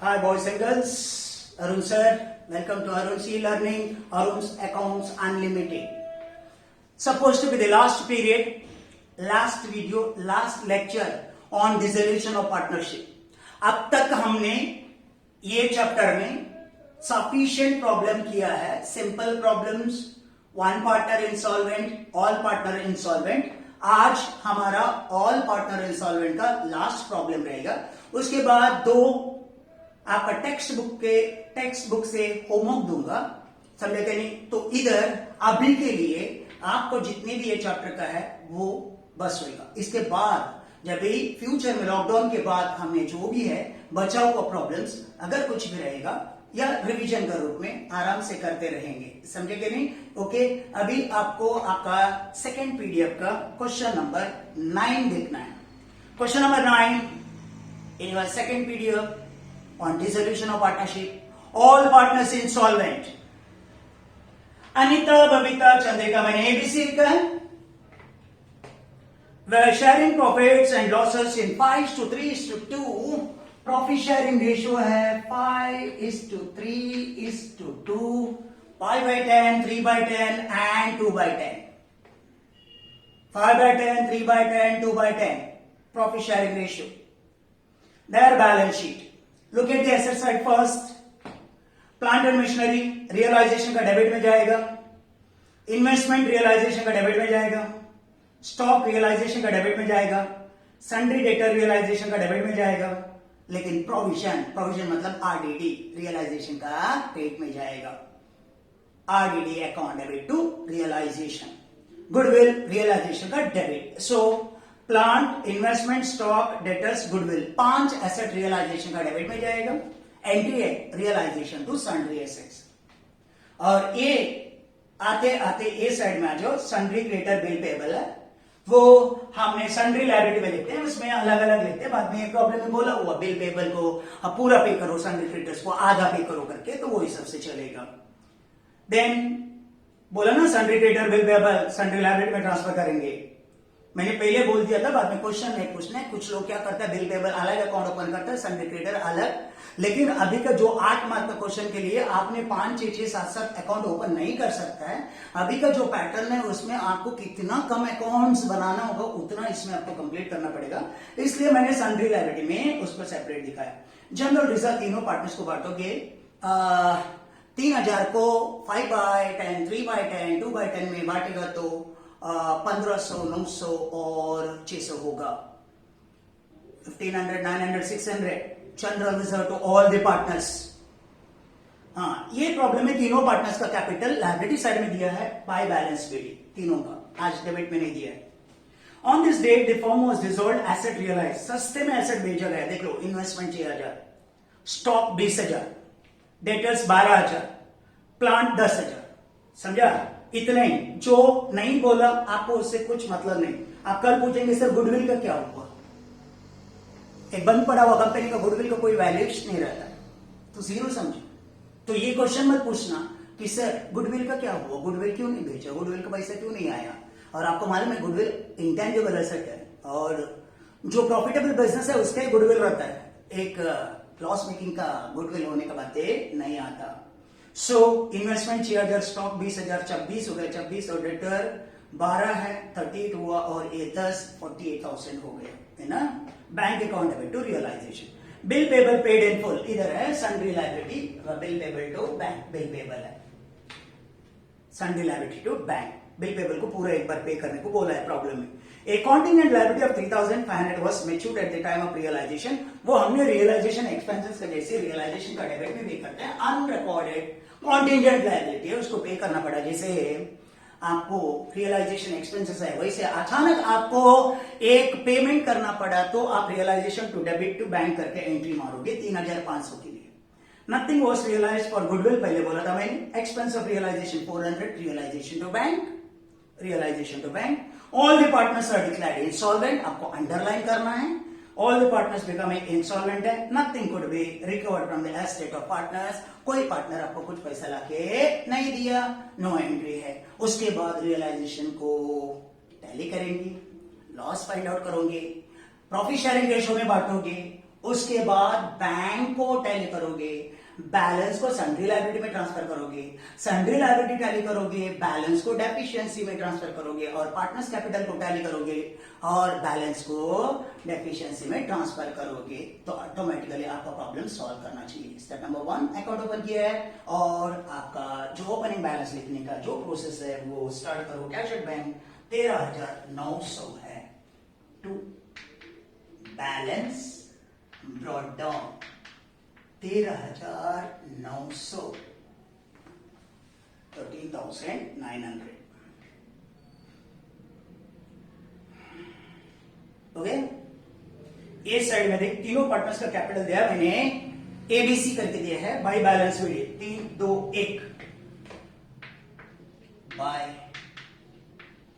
Hi boys and girls, Arun sir, welcome to Arun's e-learning, Arun's Accounts Unlimited. Supposed to be the last period, last video, last lecture on dissolution of partnership. अब तक हमने ये chapter में sufficient problem किया है, simple problems, one partner insolvent, all partner insolvent. आज हमारा all partner insolvent का लास्ट प्रॉब्लम रहेगा. उसके बाद दो आपका टेक्स्ट बुक से होमवर्क दूंगा, समझे कि नहीं. तो इधर अभी के लिए आपको जितने भी ये चैप्टर का है वो बस होगा. इसके बाद जब भी फ्यूचर में लॉकडाउन के बाद हमने जो भी है बचा हुआ प्रॉब्लम्स अगर कुछ भी रहेगा या रिवीजन का रूप में आराम से करते रहेंगे, समझे कि नहीं. ओके, अभी आपको आपका सेकेंड पीडीएफ का क्वेश्चन नंबर 9 देखना है. Question number 9 in your second PDF on dissolution of partnership, all partners insolvent. Anita, Babita, Chandrika, मैंने ABC लिखा है. We're sharing profits and losses in 5:3:2. Profit sharing ratio है 5:3:2, 5/10, 3/10 and 2/10. 5/10, 3/10, 2/10. Profit sharing ratio. Their balance sheet. Look at the asset side first. Plant and machinery realization का debit में जाएगा. Investment realisation का debit में जाएगा. Stock realisation का debit में जाएगा. सन्ड्री डेटर रियलाइजेशन का डेबिट में जाएगा. लेकिन प्रोविजन मतलब आरडीडी रियलाइजेशन का क्रेडिट में जाएगा. RDD account debit to realization. Goodwill realization का debit. So plant, investment, stock, debtors, goodwill, 5 asset realization का डेबिट में जाएगा. एंट्री है रियलाइजेशन टू सन्ड्री एसेट्स. और ये आते आते ए साइड में आ जाओ, सन्ड्री क्रेडिटर बिल पेबल है, वो हमने सन्ड्री लायबिलिटी में लिखते हैं, उसमें अलग अलग लिखते हैं. बाद में एक प्रॉब्लम में बोला हुआ बिल पेबल को अब पूरा पे करो, सन्ड्री क्रेडिटर्स को आधा पे करो करके, तो वो इस सबसे चलेगा. देन बोला ना sundry creditor bill payable sundry liability में ट्रांसफर करेंगे. मैंने पहले बोल दिया था, बाद में क्वेश्चन नहीं पूछना है. कुछ लोग क्या करते हैं, बिल पेबल अलग अकाउंट ओपन करते हैं, सन्ड्री क्रेडिटर अलग. लेकिन अभी का जो 8 मार्क का क्वेश्चन के लिए आपने 5, 6, 6, 7, 7 अकाउंट ओपन नहीं कर सकता है. अभी का जो पैटर्न है उसमें आपको कितना कम अकाउंट्स बनाना होगा उतना इसमें आपको कंप्लीट करना पड़ेगा. इसलिए मैंने सन्ड्री लायबिलिटी में उसको सेपरेट दिखाया. जनरल रिजर्व तीनों पार्टनर्स को बांटोगे. 3000 को 5/10, 3/10, 2/10 में बांटेगा तो 1500, 900 और 600 होगा. 1500, 900, 600 general reserve to all the partners. हाँ, ये प्रॉब्लम है. तीनों पार्टनर्स का कैपिटल लायबिलिटी साइड में दिया है बाय बैलेंस पे, तीनों का. आज डेबिट में नहीं दिया है. On this date the firm was dissolved, asset realise. सस्ते में एसेट भेजा गया. देख लो, इन्वेस्टमेंट 6000, स्टॉक 20000, डेटर्स 12000, प्लांट 10000. समझा? इतना ही. जो नहीं बोला आपको उससे कुछ मतलब नहीं. आप कल पूछेंगे सर गुडविल का क्या हुआ. एक बंद पड़ा हुआ कंपनी का गुडविल का कोई वैल्यूएशन नहीं रहता, तो जीरो समझो. तो ये क्वेश्चन मत पूछना कि सर गुडविल का क्या हुआ, गुडविल क्यों नहीं भेजा, गुडविल का पैसा क्यों नहीं आया. और आपको मालूम है गुडविल इंटेंजिबल एसेट है, और जो प्रॉफिटेबल बिजनेस है उसका ही गुडविल रहता है. एक लॉस मेकिंग का गुडविल होने का बात नहीं आता. सो इन्वेस्टमेंट 6000, स्टॉक 20000, 26 हो गया. 26 और डेटर 12 है, 38 हुआ, और ये 10, 48,000 हो गया, है ना. Bank account debit to realization. Bill payable paid in full. इधर है sundry liability, bill payable to bank. Bill payable है sundry liability to bank. Bill payable को पूरा एक बार पे करने को बोला है प्रॉब्लम में. A contingent liability of 3,500 was matured at the time of realization. वो हमने रियलाइजेशन एक्सपेंसेस का जैसे रियलाइजेशन का डेबिट में भी करते हैं. अनरिकॉर्डेड कॉन्टिजेंट लायबिलिटी है, उसको पे करना पड़ा. जैसे आपको रियलाइजेशन एक्सपेंसेस है, वैसे अचानक आपको एक पेमेंट करना पड़ा तो आप realization to debit to bank करके एंट्री मारोगे 3500 के लिए. Nothing was realize for goodwill, पहले बोला था मैंने. Expense of realization 400, realization to bank. Realization to bank. All the partners are declared insolvent. आपको अंडरलाइन करना है. All the partners becoming insolvent है. Nothing could be recovered from the estate of partners. कोई partner आपको कुछ पैसा लाके नहीं दिया, नो एंट्री है. उसके बाद रियलाइजेशन को टैली करेंगे, लॉस फाइंड आउट करोगे, प्रॉफिट शेयरिंग रेशियो में बांटोगे, उसके बाद बैंक को टैली करोगे, बैलेंस को सन्ड्री लायबिलिटी में ट्रांसफर करोगे, सन्ड्री लायबिलिटी टैली करोगे, बैलेंस को डेफिशिएंसी में ट्रांसफर करोगे और पार्टनर्स कैपिटल को टैली करोगे और बैलेंस को डेफिशिएंसी में ट्रांसफर करोगे, तो ऑटोमेटिकली आपका प्रॉब्लम सॉल्व करना चाहिए। स्टेप नंबर 1 अकाउंट ओपन किया है और आपका जो ओपनिंग बैलेंस लिखने का जो प्रोसेस है वो स्टार्ट करो। कैश एट बैंक 13,900 है। 2 बैलेंस ब्रॉट डाउन 13,900 13,900 ओके। इस साइड में देख तीनों पार्टनर्स का कैपिटल दिया मैंने एबीसी करके दिया है by balance video 3 2 1 by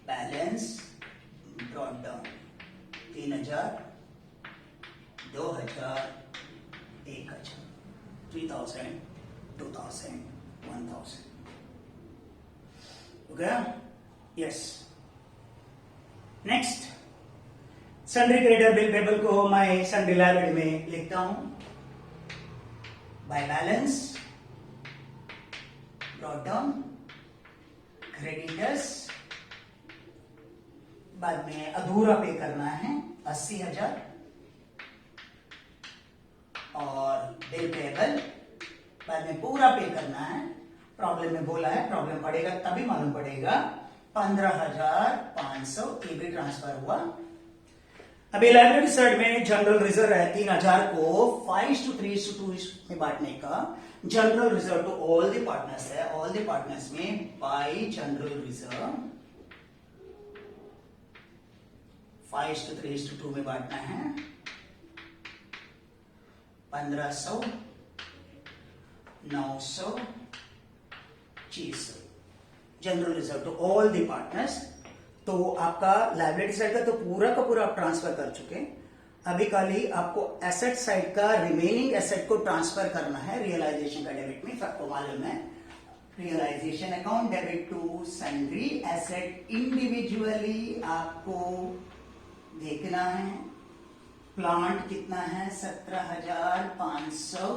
balance brought down 3,000 2,000 1,000 3,000 2,000 1,000 okay. Yes next sundry creditor bill payable को मैं सन्ड्री लायबिलिटी में लिखता हूं by balance brought down creditors, बाद में अधूरा पे करना है 80,000 और बिल पेबल बाद में पूरा पे करना है। प्रॉब्लम में बोला है, प्रॉब्लम पड़ेगा तभी मालूम पड़ेगा। 15,500 ये भी ट्रांसफर हुआ। अभी लायबिलिटी साइड में जनरल रिजर्व है 3,000 को 5:3:2 में बांटने का। General reserve to all the partners है, ऑल द पार्टनर्स में बाय जनरल रिजर्व 5:3:2 में बांटना है। 1,500 900 600 general reserve to all the partners. तो आपका लायबिलिटी साइड का तो पूरा का पूरा आप ट्रांसफर कर चुके। अभी खाली आपको एसेट साइड का रिमेनिंग एसेट को ट्रांसफर करना है रियलाइजेशन का डेबिट में। सबको मालूम है realisation account debit to sundry asset individually आपको देखना है। प्लांट कितना है 17,500।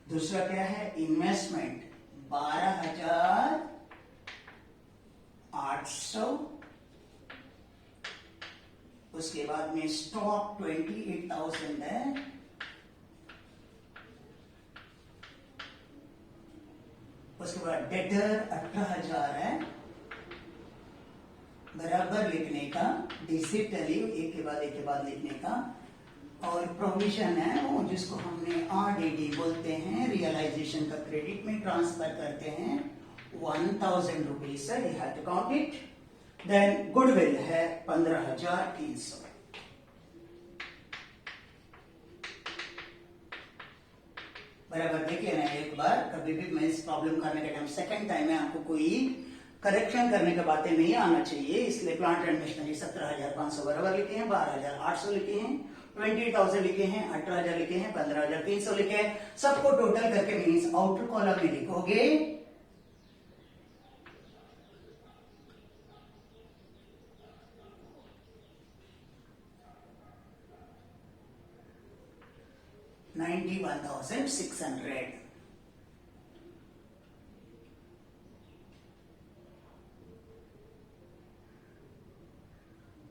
दूसरा क्या है इन्वेस्टमेंट 12,800। उसके बाद में स्टॉक 28,000 है। उसके बाद डेटर 18,000 है। बराबर लिखने का डिजिटली एक के बाद लिखने का। और प्रोविजन है वो जिसको हमने आरडीडी बोलते हैं, रियलाइजेशन का क्रेडिट में ट्रांसफर करते हैं 1,000 रुपीज है, you have to count it. Then goodwill है 15,300। बराबर देखिए ना एक बार, कभी भी मैं इस प्रॉब्लम करने के टाइम सेकंड टाइम में आपको कोई करेक्शन करने की बातें नहीं आना चाहिए। इसलिए प्लांट एंड मशीनरी 17,500 बराबर लिखे हैं, 12,800 लिखे हैं, 28,000 लिखे हैं, 18,000 लिखे हैं, 15,300 लिखे हैं। सबको टोटल करके मीन्स आउटर कॉलम में लिखोगे 91,600।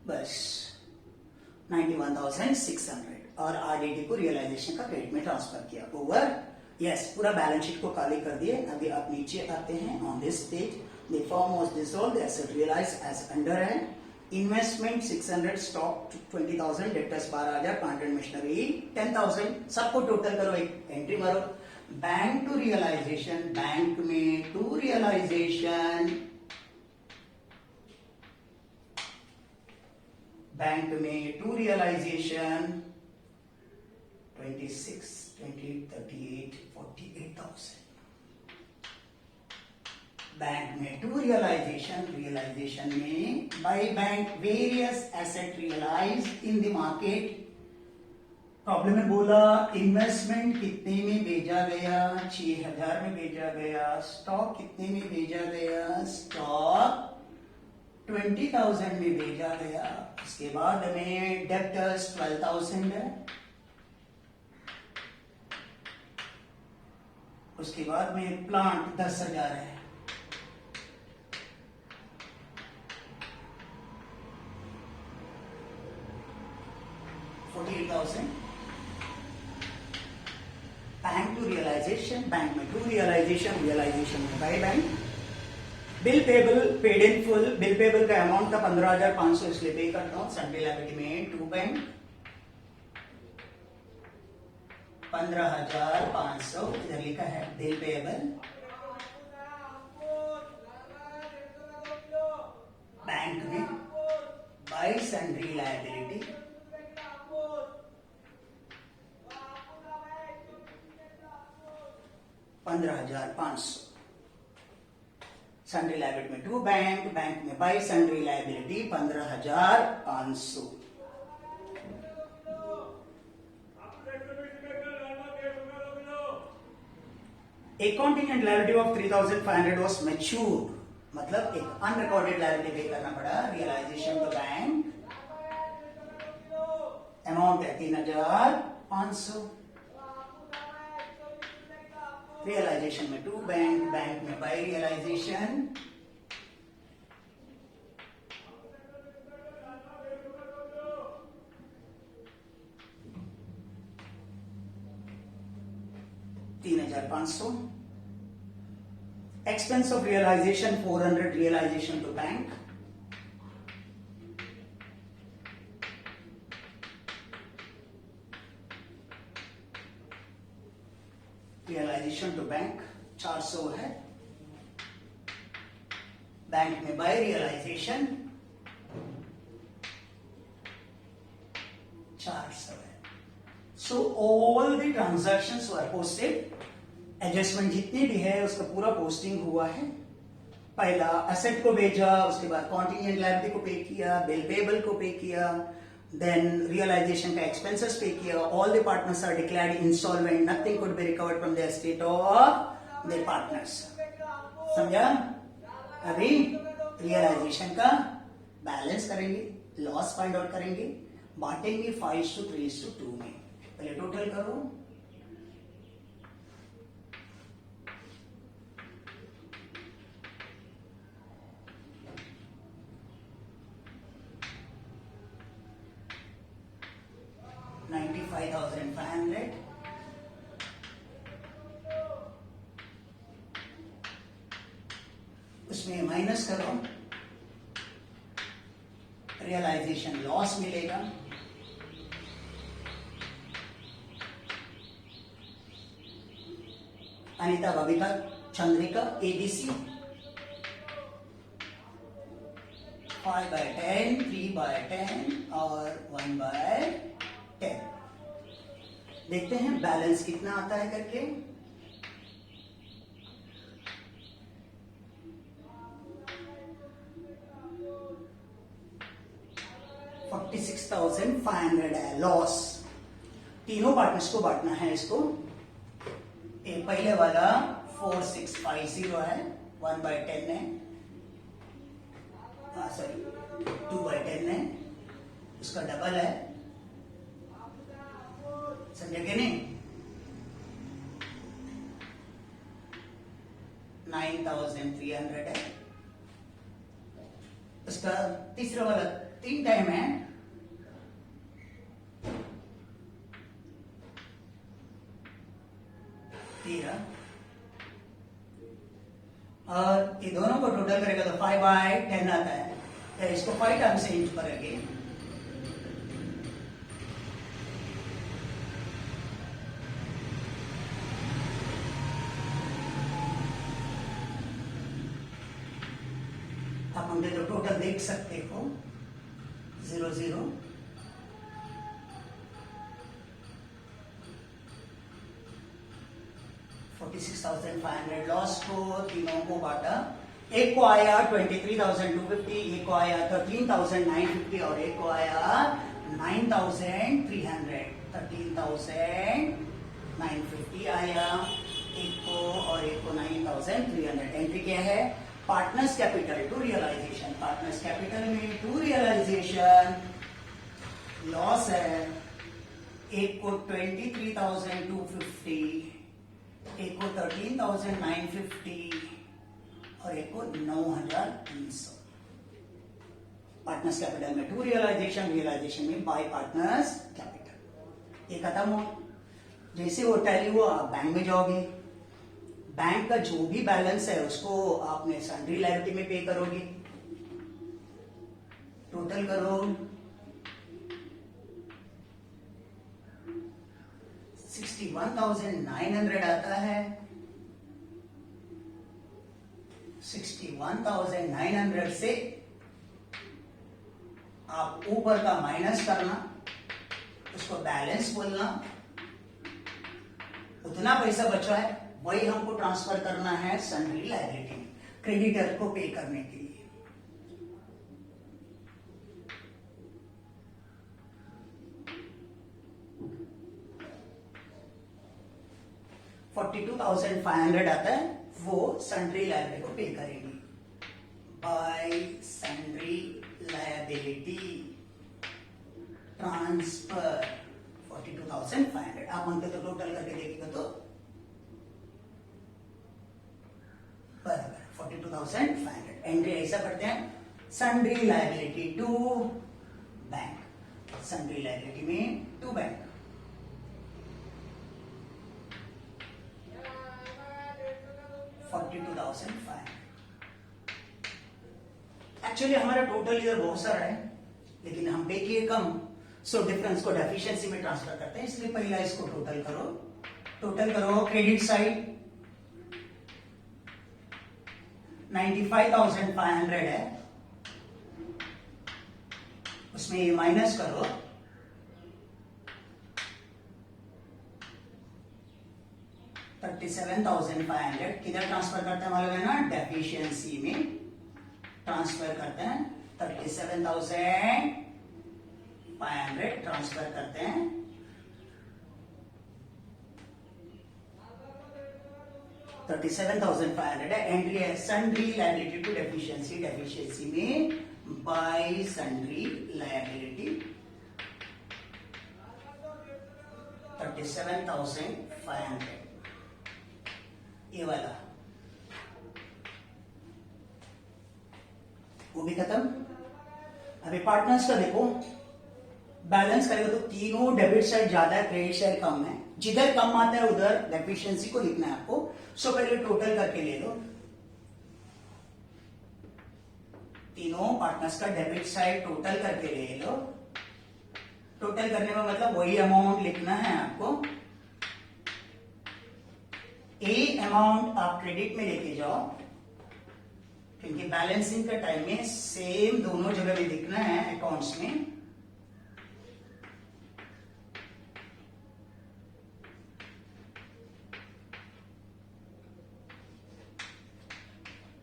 बस 91,600 और आरडीडी को रियलाइजेशन का क्रेडिट में ट्रांसफर किया ओवर। यस पूरा बैलेंस शीट को खाली कर दिए। अभी आप नीचे आते हैं on this page. The firm was dissolved, asset realized as under है। Investment 600, stock 20,000, debtors 12,000, plant and machinery 10,000। सबको टोटल करो, एक एंट्री मारो। बैंक टू रियलाइजेशन, बैंक में टू रियलाइजेशन, बैंक में टू रियलाइजेशन 26, 28, 38, 48,000। बैंक में टू रियलाइजेशन, रियलाइजेशन में by bank various asset realise in the market. Problem में बोला इन्वेस्टमेंट कितने में भेजा गया, 6,000 में भेजा गया। स्टॉक कितने में भेजा गया, स्टॉक 20,000 में भेजा गया। इसके बाद में डेप्टर्स 12,000 है। उसके बाद में प्लांट 10,000 है। बैंक टू रियलाइजेशन, बैंक में टू रियलाइजेशन, रियलाइजेशन में by bank. Bill payable paid in full, bill payable का अमाउंट था 15,500, इसलिए पे करता हूं। सन्डे लायबिलिटी में टू बैंक 15,500 इधर लिखा है बिल पेबल। बैंक में by sundry liability 15,500। Sundry liability में टू बैंक, बैंक में बाय सन्ड्री लायबिलिटी 15,500। एक contingent liability of 3,500 was matured, मतलब एक अनरिकॉर्डेड लायबिलिटी पे करना पड़ा। रियलाइजेशन टू बैंक अमाउंट है 3,500। रियलाइजेशन में टू बैंक, बैंक में by realisation 3,500। Expense of realization 400, realization to bank. Realization to bank 400 है। बैंक में बाय रियलाइजेशन 400 है। So all the transactions were posted. Adjustment जितनी भी है उसका पूरा पोस्टिंग हुआ है। पहला एसेट को भेजा, उसके बाद कॉन्टिजेंट लायबिलिटी को पे किया, बिल पेबल को पे किया, देन रियलाइजेशन का एक्सपेंसेस पे किया। All the partners are declared insolvent, nothing could be recovered from the estate of the partners. समझा? अभी रियलाइजेशन का बैलेंस करेंगे, लॉस फाइंड आउट करेंगे, बांटेंगे 5:3:2 में। पहले टोटल करो। $95,500 उसमें माइनस करो, रियलाइजेशन लॉस मिलेगा। अनिता, बबीता, चंद्रिका, एबीसी 5/10, 3/10 और 1/10। देखते हैं बैलेंस कितना आता है करके। $46,500 है लॉस। तीनों पार्टनर्स को बांटना है इसको। ये पहले वाला 4650 है, 1/10 है, सॉरी 2/10 है, उसका डबल है। समझे कि नहीं? 9,300 है। उसका तीसरा वाला 3 टाइम है, और ये दोनों को टोटल करेगा तो 5/10 आता है। तो इसको 5 टाइम से यूज करेंगे। आप हमने तो टोटल देख सकते हो 0, 46,500 लॉस को तीनों को बांटा। एक को आया 23,250, एक को आया 13,950 और एक को आया 9,300। 13,950 आया एक को और एक को 9,300। एंट्री क्या है? Partners capital to realisation, partners capital में टू रियलाइजेशन लॉस है, एक को 23,250, एक को 13,950 और एक को 9,300। पार्टनर्स कैपिटल में टू रियलाइजेशन, रियलाइजेशन में बाय पार्टनर्स कैपिटल। ये खत्म हो, जैसे वो टैली हुआ आप बैंक में जाओगे, बैंक का जो भी बैलेंस है उसको आपने सन्ड्री लायबिलिटी में पे करोगे, टोटल करो 61,900 आता है। 61,900 से आप ऊपर का माइनस करना, उसको बैलेंस बोलना, उतना पैसा बचा है वही हमको ट्रांसफर करना है सन्ड्री लायबिलिटी में, क्रेडिटर को पे करने के लिए। $42,500 आता है, वो सन्ड्री लायबिलिटी को पे करेंगे बाय सन्ड्री लायबिलिटी ट्रांसफर 42,500। आप उनके तो टोटल करके देखिएगा तो बराबर 42,500। एंट्री ऐसा करते हैं, sundry liability to bank, sundry liability में टू बैंक, एक्चुअली हमारा टोटल इधर बहुत सारा है लेकिन हम पे किए कम, सो डिफरेंस को डेफिशिएंसी में ट्रांसफर करते हैं, इसलिए पहला इसको टोटल करो। टोटल करो, क्रेडिट साइड 95,500 है, उसमें ये माइनस करो, $37,500 किधर ट्रांसफर करते हैं मालूम है ना, डेफिशिएंसी में ट्रांसफर करते हैं। 37,500 ट्रांसफर करते हैं, $37,500 है। एंट्री है sundry liability to deficiency, deficiency में बाय सन्ड्री लायबिलिटी 37,500, ये वाला वो भी खत्म। अभी पार्टनर्स का देखो, बैलेंस करेगा तो तीनों डेबिट साइड ज्यादा है, क्रेडिट साइड कम है, जिधर कम आता है उधर डेफिशिएंसी को लिखना है आपको। सो पहले टोटल करके ले लो, तीनों पार्टनर्स का डेबिट साइड टोटल करके ले लो। टोटल करने में मतलब वही अमाउंट लिखना है आपको। ए अमाउंट आप क्रेडिट में लेके जाओ, क्योंकि बैलेंसिंग का टाइम में सेम दोनों जगह में लिखना है अकाउंट्स में।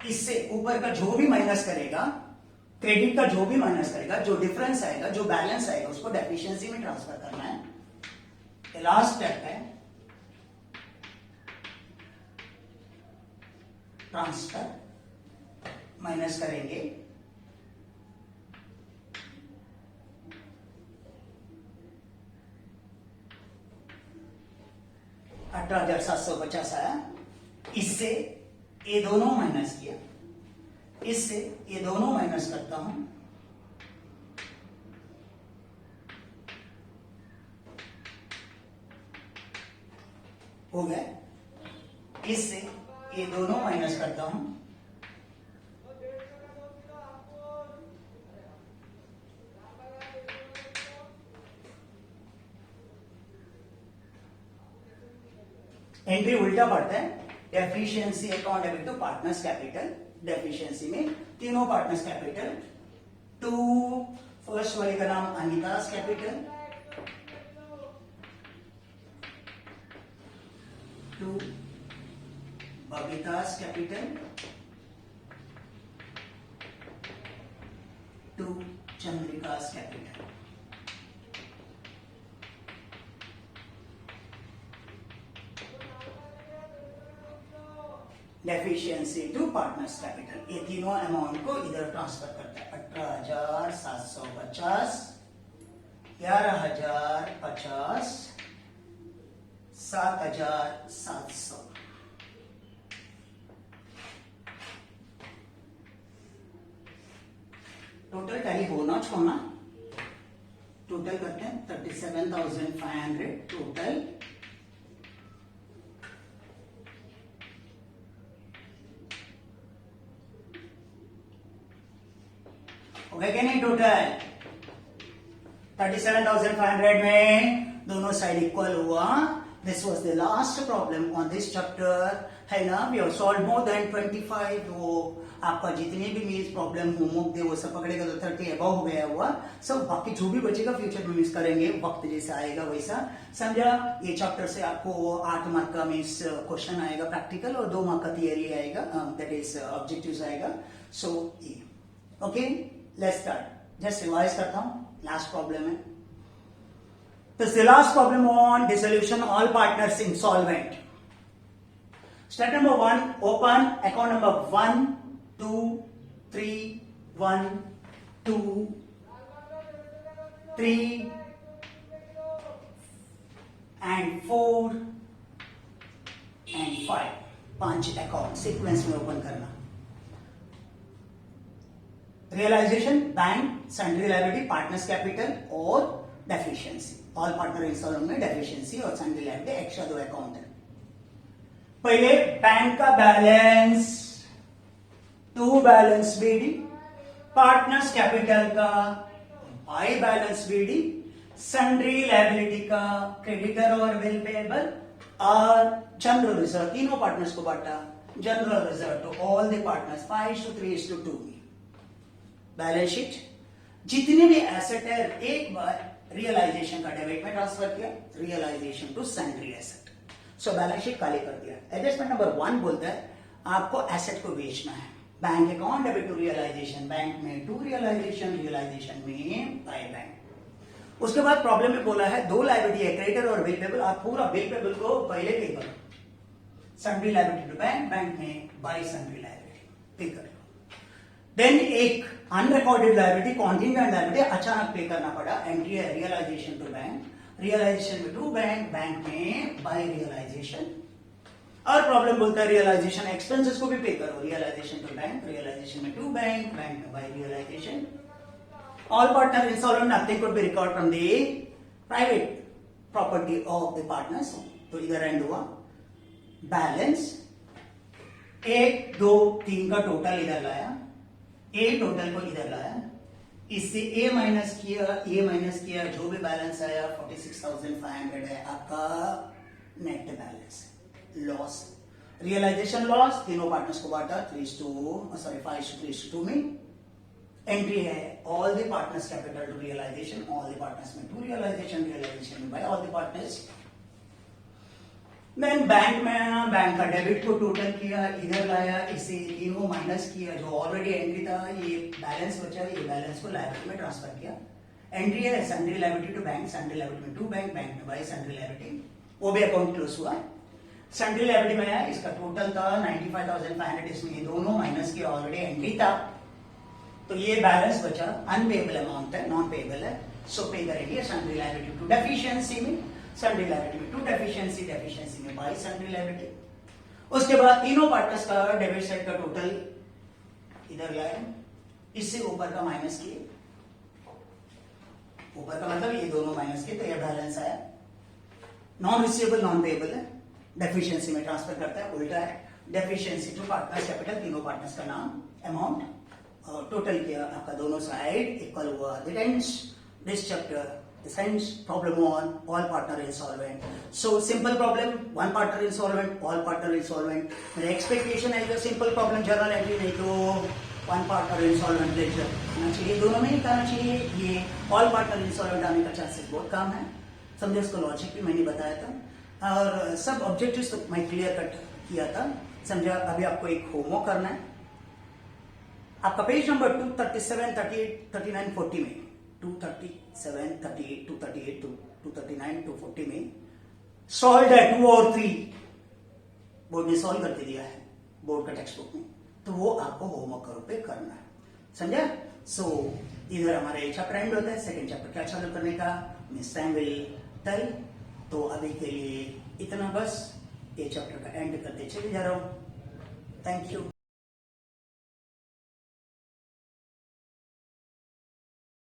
इससे ऊपर का जो भी माइनस करेगा, क्रेडिट का जो भी माइनस करेगा, जो डिफरेंस आएगा, जो बैलेंस आएगा, उसको डेफिशिएंसी में ट्रांसफर करना है। लास्ट स्टेप है ट्रांसफर, माइनस करेंगे $18,750 आया। इससे ये दोनों माइनस किया, इससे ये दोनों माइनस करता हूं, हो गया। इससे ये दोनों माइनस करता हूं, एंट्री उल्टा पड़ता है, deficiency account debit to partners capital. Deficiency में तीनों पार्टनर्स कैपिटल टू, फर्स्ट वाले का नाम Anita's capital, to Babita's capital, to Chandrika's capital. Deficiency to partners capital, ये तीनों अमाउंट को इधर ट्रांसफर करता है। 18,750, 11,050, 7,700। टोटल टैली होना छोड़ना, टोटल करते हैं 37,500 टोटल, हो गया क्या नहीं? टोटल 37,500 में दोनों साइड इक्वल हुआ। This was the last problem on this chapter, है ना? We have solve more than 25। वो आपका जितने भी मीन्स प्रॉब्लम होमवर्क दे वो सब पकड़ेगा तो 30 अबव हो गया हुआ। सब बाकी जो भी बचेगा फ्यूचर में मिस करेंगे, वक्त जैसा आएगा वैसा, समझा? ये चैप्टर से आपको 8 मार्क का मीन्स क्वेश्चन आएगा प्रैक्टिकल, और 2 मार्क का थियरी आएगा, दैट इज ऑब्जेक्टिव्स आएगा। So okay, let's start. Just revise करता हूं, लास्ट प्रॉब्लम है। This is the last problem on dissolution all partners insolvent. Step number 1, open account number 1, 2, 3, 1, 2, 3 and 4 and 5. 5 account sequence में open करना। Realization, bank, sundry liability, partners capital और deficiency. All partner installment में deficiency और sundry liability extra 2 account है। पहले bank का balance, to balance BD, partners capital का by balance BD, sundry liability का क्रेडिटर और बिल पेएबल, और जनरल रिजर्व, तीनों पार्टनर्स को बांटा। General reserve to all the partners 5:3:2। Balance sheet, जितने भी एसेट है एक बार रियलाइजेशन का डेबिट में ट्रांसफर किया, realisation to sundry asset. So balance sheet खाली कर दिया। एडजस्टमेंट नंबर 1 बोलता है आपको एसेट को बेचना है। Bank account debit to realisation, bank में टू रियलाइजेशन, रियलाइजेशन में बाय बैंक। उसके बाद प्रॉब्लम में बोला है 2 लायबिलिटी है, क्रेडिटर और बिल पेएबल। आप पूरा बिल पेएबल को पहले पे करो, sundry liability to bank, bank में बाय सन्ड्री लायबिलिटी पे कर लो। देन एक अनरिकॉर्डेड लायबिलिटी, कॉन्टिंजेंट लायबिलिटी अचानक पे करना पड़ा, एंट्री है रियलाइजेशन टू बैंक, रियलाइजेशन में टू बैंक, बैंक में बाय रियलाइजेशन। और प्रॉब्लम बोलता है रियलाइजेशन एक्सपेंसेस को भी पे करो, रियलाइजेशन टू बैंक, रियलाइजेशन में टू बैंक, बैंक में by realisation. All partner instalment nothing could be record from the private property of the partners, तो इधर एंड हुआ। बैलेंस 1, 2, 3 का टोटल इधर लाया, ए टोटल को इधर लाया, इससे ए माइनस किया, जो भी बैलेंस आया 46,500 है आपका net balance. Loss, realisation loss, तीनों पार्टनर्स को बांटा 5:3:2 में। एंट्री है all the partners capital to realisation, all the partners में टू रियलाइजेशन, रियलाइजेशन में by all the partners. Then bank में आया, बैंक का डेबिट को टोटल किया, इधर लाया, इसे तीनों माइनस किया, जो ऑलरेडी एंट्री था, ये बैलेंस बचा, ये बैलेंस को लायबिलिटी में ट्रांसफर किया। एंट्री है sundry liability to bank, sundry liability में टू बैंक, बैंक में बाय सन्ड्री लायबिलिटी, वो भी अकाउंट क्लोज हुआ। सन्ड्री लायबिलिटी में आया, इसका टोटल था 95,500, इसमें ये दोनों माइनस किया, ऑलरेडी एंट्री था, तो ये बैलेंस बचा, अनपेएबल अमाउंट है, नॉन पेएबल है, सो पे करेंगे सन्ड्री लायबिलिटी टू डेफिशिएंसी में, सन्ड्री लायबिलिटी में टू डेफिशिएंसी, डेफिशिएंसी में बाय सन्ड्री लायबिलिटी। उसके बाद तीनों पार्टनर्स का डेबिट साइड का टोटल इधर लाए, इससे ऊपर का माइनस किए, ऊपर का मतलब ये दोनों माइनस किए, तो ये बैलेंस आया। नॉन रिसीवेबल नॉन पेएबल है, डेफिशिएंसी में ट्रांसफर करता है, उल्टा है। डेफिशिएंसी टू पार्टनर्स कैपिटल, तीनों पार्टनर्स का नाम, अमाउंट, और टोटल किया, आपका दोनों साइड इक्वल हुआ। That ends this chapter, this ends problem on all partner insolvent. So simple problem, one partner insolvent, all partner insolvent. मेरा expectation है जो simple problem journal entry नहीं तो one partner insolvent lecture आना चाहिए, दोनों में ही आना चाहिए। ये all partner insolvent आने का chances बहुत कम है, समझे? उसका लॉजिक भी मैंने बताया था, और सब ऑब्जेक्टिव्स तो मैं क्लियर कट किया था, समझा? अभी आपको एक होमवर्क करना है, आपका पेज नंबर 237, 38, 39, 40 में, 237, 38, 238, 239, 240 में सॉल्व है 2 और 3 बोर्ड ने सॉल्व करके दिया है। बोर्ड का टेक्स्ट बुक में, तो वो आपको होमवर्क पे करना है, समझा? सो इधर हमारा ये चैप्टर एंड होता है, सेकंड चैप्टर क्या चालू करने का मिस टाइम विल टेल। तो अभी के लिए इतना बस, ये चैप्टर का एंड करते चले जा रहा हूं। Thank you.